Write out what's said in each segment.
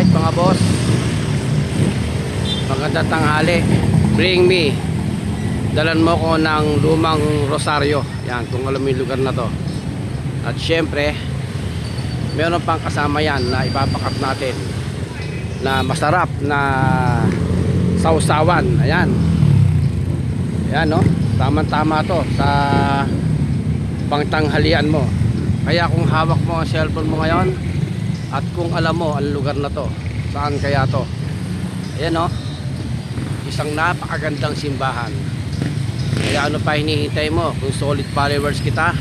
Alright mga boss, magandang tanghali. Bring me, dalan mo ko ng lumang Rosario. Yan, kung alam mo yung lugar na to. At syempre meron pang kasama yan na ipapakat natin na masarap na sausawan. Ayan, ayan no, tamang tama to sa pangtanghalian mo. Kaya kung hawak mo ang cellphone mo ngayon at kung alam mo ang lugar na to, saan kaya to? Ayan no, isang napakagandang simbahan. Kaya ano pa hinihintay mo? Kung solid followers kita,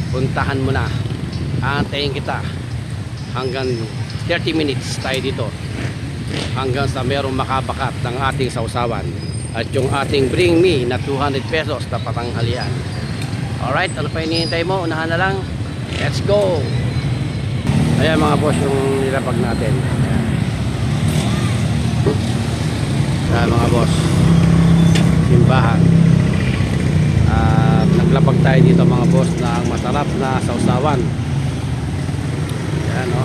puntahan mo na. Aantayin kita hanggang 30 minutes tayo dito, hanggang sa merong makabakat ng ating sausawan at yung ating bring me na 200 pesos na patanghalian. Alright, ano pa hinihintay mo? Unahan na lang. Let's go! Ayan mga boss, yung nilapag natin. Ayan mga boss, simbahan. Naglapag tayo dito mga boss na masarap na sausawan. Ayan o.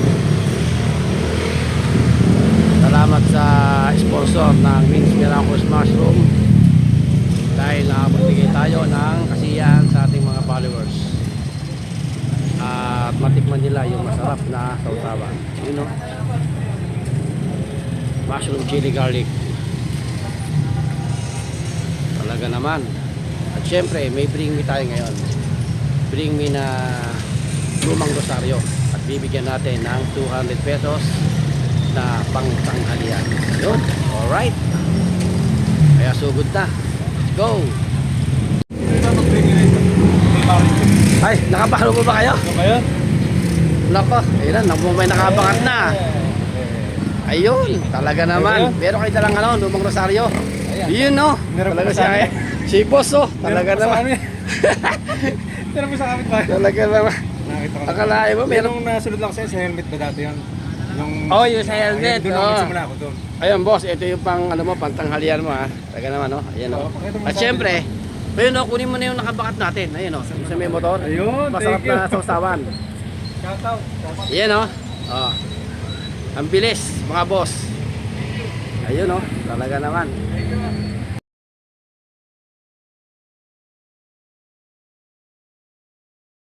Salamat sa sponsor ng Wings Miracles Mushroom dahil nakapagbigay tayo ng kasiyahan sa ating mga followers at matikman nila yung masarap na sausawan. Yun o, mushroom chili garlic. Talaga naman. At syempre may bring me tayo ngayon. Bring me na lumang Rosario at bibigyan natin ng 200 pesos na pangtanghalian. Yun, alright. Kaya sugod na. Let's go. Ay, nakapahalo mo ba kayo? Nako, ayun na, may nakabangat na. Ayun, talaga naman. Meron kayo dalang ano, lumang Rosario. Yun no, talaga siya. Si boss oh, talaga naman. Meron po sa kapit ba? Talaga naman. Akalain mo meron. Yung nasunod lang sa helmet ba dati yun? Oh, yung sa helmet. Doon ako nagsimula ako doon. Ayun boss, ito yung pang ano mo, pangtanghalian mo ha. Talaga naman oh. Ayan oh. At syempre, ayun oh, kunin mo na yung nakabakat natin. Ayun oh, sa may motor. Ayun, masarap thank you. na sausawan. Shout out. Ayan oh. Oh. Ang bilis mga boss. Ayun oh, talaga naman.